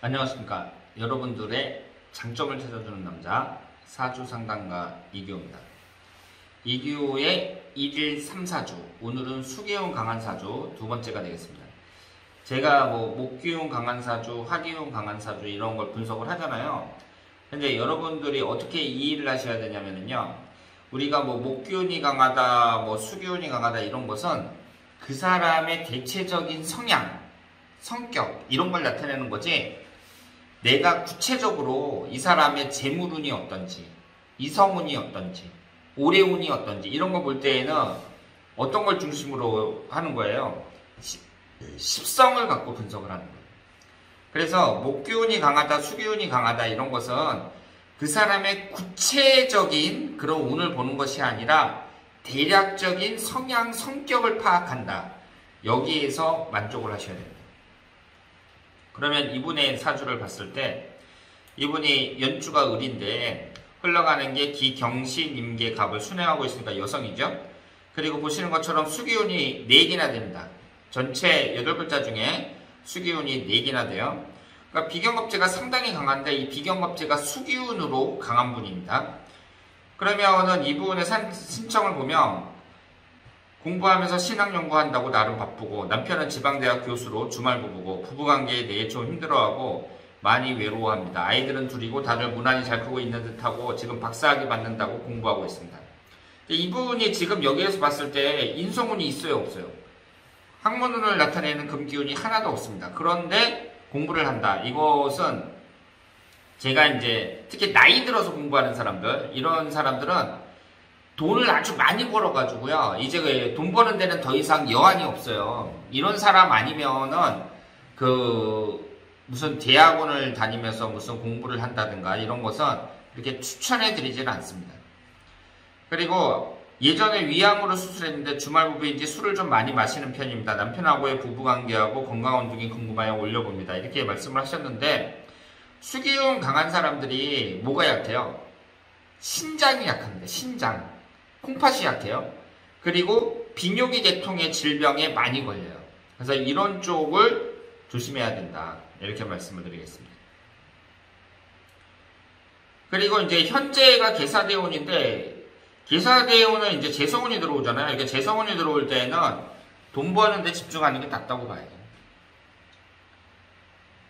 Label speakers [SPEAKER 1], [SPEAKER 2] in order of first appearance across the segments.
[SPEAKER 1] 안녕하십니까. 여러분들의 장점을 찾아주는 남자 사주상담가 이규호입니다. 이규호의 1일 3사주, 오늘은 수기운 강한 사주 두 번째가 되겠습니다. 제가 목기운 강한 사주, 화기운 강한 사주 이런 걸 분석을 하잖아요. 근데 여러분들이 어떻게 이해를 하셔야 되냐면요, 우리가 목기운이 강하다, 수기운이 강하다 이런 것은 그 사람의 대체적인 성향, 성격 이런 걸 나타내는 거지, 내가 구체적으로 이 사람의 재물운이 어떤지, 이성운이 어떤지, 오래운이 어떤지 이런 거 볼 때에는 어떤 걸 중심으로 하는 거예요? 십성을 갖고 분석을 하는 거예요. 그래서 목기운이 강하다, 수기운이 강하다 이런 것은 그 사람의 구체적인 그런 운을 보는 것이 아니라 대략적인 성향, 성격을 파악한다. 여기에서 만족을 하셔야 됩니다. 그러면 이분의 사주를 봤을 때 이분이 연주가 을인데 흘러가는 게 기경신, 임계, 갑을 순행하고 있으니까 여성이죠. 그리고 보시는 것처럼 수기운이 4개나 됩니다. 전체 8글자 중에 수기운이 4개나 돼요. 그러니까 비경겁제가 상당히 강한데 이 비경겁제가 수기운으로 강한 분입니다. 그러면은 이분의 신청을 보면 공부하면서 신학 연구한다고 나름 바쁘고, 남편은 지방대학 교수로 주말 부부고, 부부관계에 대해 좀 힘들어하고 많이 외로워합니다. 아이들은 둘이고 다들 무난히 잘 크고 있는 듯하고 지금 박사학위 받는다고 공부하고 있습니다. 이분이 지금 여기에서 봤을 때 인성운이 있어요, 없어요? 학문운을 나타내는 금기운이 하나도 없습니다. 그런데 공부를 한다. 이것은 제가 이제 특히 나이 들어서 공부하는 사람들, 이런 사람들은 돈을 아주 많이 벌어가지고요, 이제 돈 버는 데는 더 이상 여한이 없어요. 이런 사람 아니면은 무슨 대학원을 다니면서 무슨 공부를 한다든가 이런 것은 그렇게 추천해드리지는 않습니다. 그리고 예전에 위암으로 수술했는데 주말부부인지 술을 좀 많이 마시는 편입니다. 남편하고의 부부관계하고 건강운 등이 궁금하여 올려봅니다. 이렇게 말씀을 하셨는데, 수기운 강한 사람들이 뭐가 약해요? 신장이 약합니다. 신장. 콩팥이 약해요. 그리고 비뇨기 계통의 질병에 많이 걸려요. 그래서 이런 쪽을 조심해야 된다. 이렇게 말씀을 드리겠습니다. 그리고 이제 현재가 계사대운인데, 계사대운은 이제 재성운이 들어오잖아요. 이게 재성운이 들어올 때는 돈 버는 데 집중하는 게 낫다고 봐야 돼요.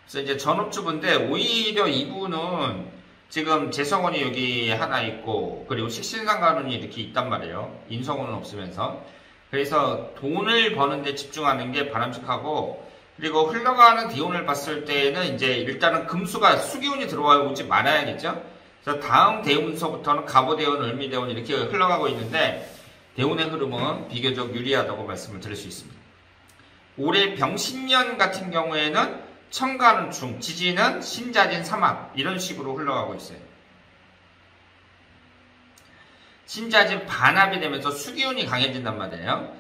[SPEAKER 1] 그래서 이제 전업주부인데 오히려 이분은 지금 재성운이 여기 하나 있고, 그리고 식신상간운이 이렇게 있단 말이에요. 인성운은 없으면서. 그래서 돈을 버는 데 집중하는 게 바람직하고, 그리고 흘러가는 대운을 봤을 때는 이제 일단은 금수가 수기운이 들어오지 말아야겠죠. 그래서 다음 대운서부터는 갑오대운, 을미대운 이렇게 흘러가고 있는데, 대운의 흐름은 비교적 유리하다고 말씀을 드릴 수 있습니다. 올해 병신년 같은 경우에는 천간은 중, 지지는 신자진 삼합 이런 식으로 흘러가고 있어요. 신자진 반합이 되면서 수기운이 강해진단 말이에요.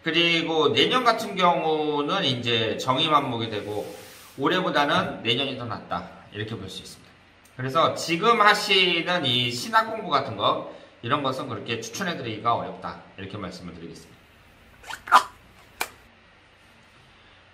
[SPEAKER 1] 그리고 내년 같은 경우는 이제 정의만목이 되고 올해보다는 내년이 더 낫다 이렇게 볼 수 있습니다. 그래서 지금 하시는 이 신학 공부 같은 거 이런 것은 그렇게 추천해드리기가 어렵다 이렇게 말씀을 드리겠습니다.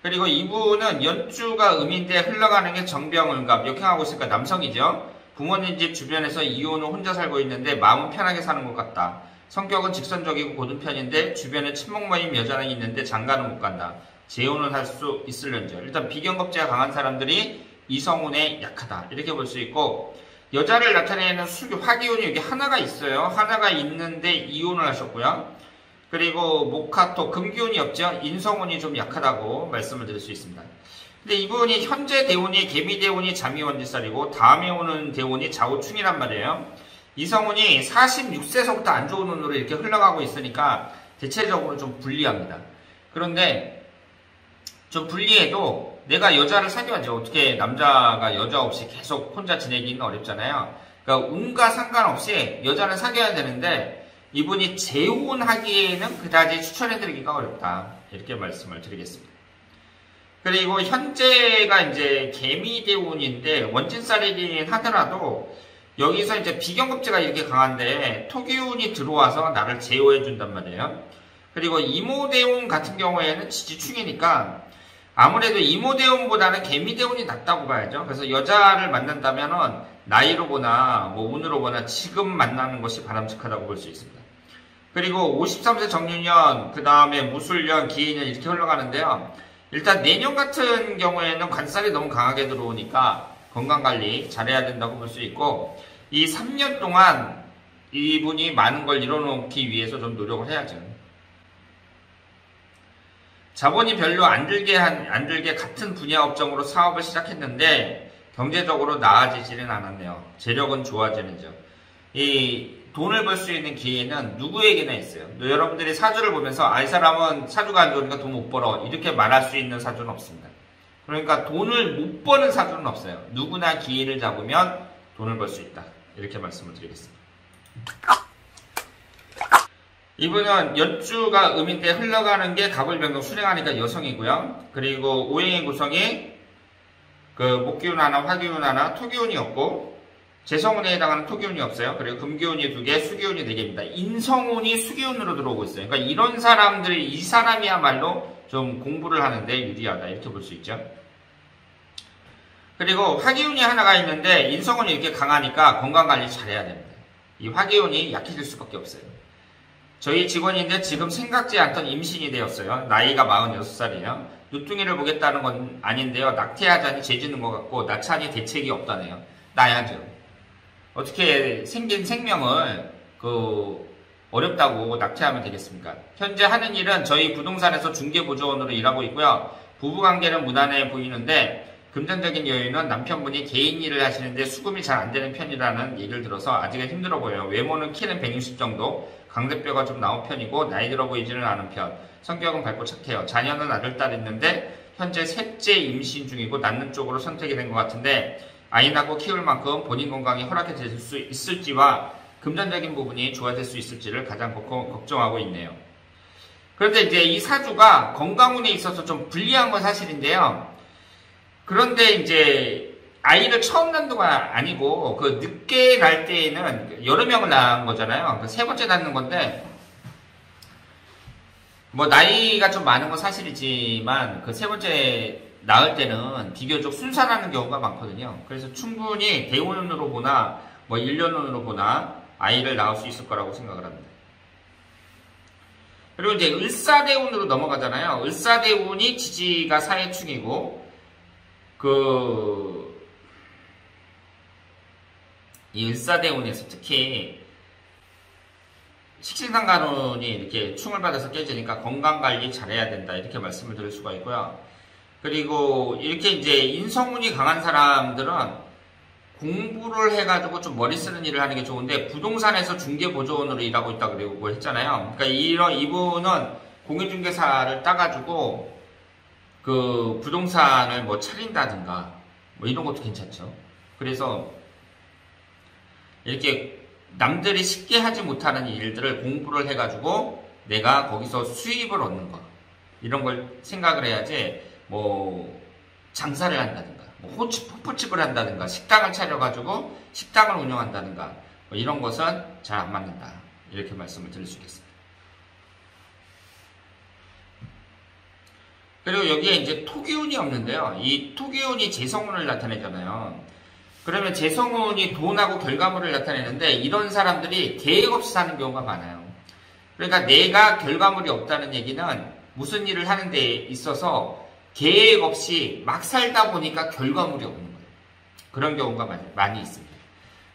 [SPEAKER 1] 그리고 이분은 연주가 음인데 흘러가는 게 정병을갑, 역행하고 있으니까 남성이죠. 부모님 집 주변에서 이혼 후 혼자 살고 있는데 마음은 편하게 사는 것 같다. 성격은 직선적이고 고든 편인데 주변에 친목 모임 여자는 있는데 장가는 못 간다. 재혼은 할 수 있을런지요. 일단 비경겁제가 강한 사람들이 이성운에 약하다 이렇게 볼 수 있고, 여자를 나타내는 화기운이 여기 하나가 있어요. 하나가 있는데 이혼을 하셨고요. 그리고 목화토, 금기운이 없죠. 인성운이 좀 약하다고 말씀을 드릴 수 있습니다. 근데 이분이 현재 대운이 개미대운이 잠이원지살이고 다음에 오는 대운이 좌우충이란 말이에요. 이성운이 46세서부터 안 좋은 운으로 이렇게 흘러가고 있으니까 대체적으로 좀 불리합니다. 그런데 좀 불리해도 내가 여자를 사귀어야지. 어떻게 남자가 여자 없이 계속 혼자 지내기는 어렵잖아요. 그러니까 운과 상관없이 여자를 사귀어야 되는데, 이분이 재혼하기에는 그다지 추천해드리기가 어렵다 이렇게 말씀을 드리겠습니다. 그리고 현재가 이제 개미대운인데 원진살이긴 하더라도 여기서 이제 비경겁제가 이렇게 강한데 토기운이 들어와서 나를 제어해 준단 말이에요. 그리고 이모대운 같은 경우에는 지지충이니까 아무래도 이모대운보다는 개미대운이 낫다고 봐야죠. 그래서 여자를 만난다면은 나이로 보나 뭐 운으로 보나 지금 만나는 것이 바람직하다고 볼 수 있습니다. 그리고 53세 정유년, 그 다음에 무술년, 기해년 이렇게 흘러가는데요. 일단 내년 같은 경우에는 관살이 너무 강하게 들어오니까 건강관리 잘해야 된다고 볼 수 있고, 이 3년 동안 이분이 많은 걸 이뤄놓기 위해서 좀 노력을 해야죠. 자본이 별로 안 들게 같은 분야 업종으로 사업을 시작했는데 경제적으로 나아지지는 않았네요. 재력은 좋아지는죠. 이 돈을 벌 수 있는 기회는 누구에게나 있어요. 여러분들이 사주를 보면서 이 사람은 사주가 안 좋으니까 돈 못 벌어 이렇게 말할 수 있는 사주는 없습니다. 그러니까 돈을 못 버는 사주는 없어요. 누구나 기회를 잡으면 돈을 벌 수 있다. 이렇게 말씀을 드리겠습니다. 이분은 연주가 음인데 흘러가는 게 갑을병동 순행하니까 여성이고요. 그리고 오행의 구성이 그 목기운 하나, 화기운 하나, 토기운이 없고 재성운에 해당하는 토기운이 없어요. 그리고 금기운이 2개, 수기운이 4개입니다. 인성운이 수기운으로 들어오고 있어요. 그러니까 이런 사람들이 이 사람이야말로 좀 공부를 하는데 유리하다 이렇게 볼 수 있죠. 그리고 화기운이 하나가 있는데 인성운이 이렇게 강하니까 건강관리 잘해야 됩니다. 이 화기운이 약해질 수밖에 없어요. 저희 직원인데 지금 생각지 않던 임신이 되었어요. 나이가 46살이에요. 누뚱이를 보겠다는 건 아닌데요. 낙태하자니 죄지는 것 같고 낙찬이 대책이 없다네요. 나야죠. 어떻게 생긴 생명을 어렵다고 낙태하면 되겠습니까? 현재 하는 일은 저희 부동산에서 중개보조원으로 일하고 있고요. 부부관계는 무난해 보이는데 금전적인 여유는 남편분이 개인 일을 하시는데 수금이 잘 안 되는 편이라는 얘기를 들어서 아직은 힘들어 보여요. 외모는 키는 160 정도, 광대뼈가 좀 나온 편이고 나이 들어 보이지는 않은 편. 성격은 밝고 착해요. 자녀는 아들, 딸 있는데 현재 셋째 임신 중이고 낳는 쪽으로 선택이 된 것 같은데 아이 낳고 키울 만큼 본인 건강이 허락해질 수 있을지와 금전적인 부분이 좋아질 수 있을지를 가장 걱정하고 있네요. 그런데 이제 이 사주가 건강운에 있어서 좀 불리한 건 사실인데요. 그런데 이제 아이를 처음 낳는 건 아니고 그 늦게 낳을 때에는 여러 명을 낳은 거잖아요. 그 세 번째 낳는 건데 뭐 나이가 좀 많은 건 사실이지만 그 세 번째 낳을 때는 비교적 순산하는 경우가 많거든요. 그래서 충분히 대운으로 보나 뭐 1년운으로 보나 아이를 낳을 수 있을 거라고 생각을 합니다. 그리고 이제 을사대운으로 넘어가잖아요. 을사대운이 지지가 사해충이고 이 을사대운에서 특히 식신상간운이 이렇게 충을 받아서 깨지니까 건강관리 잘해야 된다 이렇게 말씀을 드릴 수가 있고요. 그리고 이렇게 이제 인성운이 강한 사람들은 공부를 해가지고 좀 머리 쓰는 일을 하는 게 좋은데 부동산에서 중개보조원으로 일하고 있다고 했잖아요. 그러니까 이분은 공인중개사를 따가지고 그 부동산을 뭐 차린다든가 뭐 이런 것도 괜찮죠. 그래서 이렇게 남들이 쉽게 하지 못하는 일들을 공부를 해가지고 내가 거기서 수입을 얻는 거 이런 걸 생각을 해야지 뭐 장사를 한다든가 뭐 호프집을 한다든가 식당을 차려가지고 식당을 운영한다든가 뭐 이런 것은 잘 안 맞는다 이렇게 말씀을 드릴 수 있겠습니다. 그리고 여기에 이제 토기운이 없는데요. 이 토기운이 재성운을 나타내잖아요. 그러면 재성운이 돈하고 결과물을 나타내는데 이런 사람들이 계획 없이 사는 경우가 많아요. 그러니까 내가 결과물이 없다는 얘기는 무슨 일을 하는 데 있어서 계획 없이 막 살다 보니까 결과물이 없는 거예요. 그런 경우가 많이 있습니다.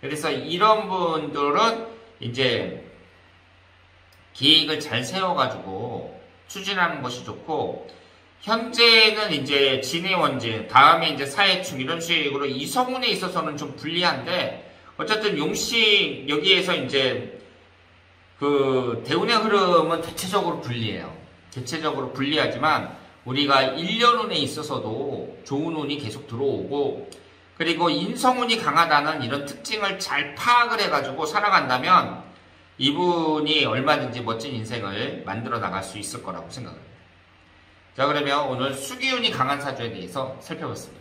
[SPEAKER 1] 그래서 이런 분들은 이제 계획을 잘 세워가지고 추진하는 것이 좋고 현재는 이제 진해원진, 다음에 이제 사해충 이런 식으로 이성운에 있어서는 좀 불리한데 어쨌든 용식 여기에서 이제 그 대운의 흐름은 대체적으로 불리해요. 대체적으로 불리하지만 우리가 1년운에 있어서도 좋은 운이 계속 들어오고 그리고 인성운이 강하다는 이런 특징을 잘 파악을 해가지고 살아간다면 이분이 얼마든지 멋진 인생을 만들어 나갈 수 있을 거라고 생각합니다. 자, 그러면 오늘 수기운이 강한 사주에 대해서 살펴봤습니다.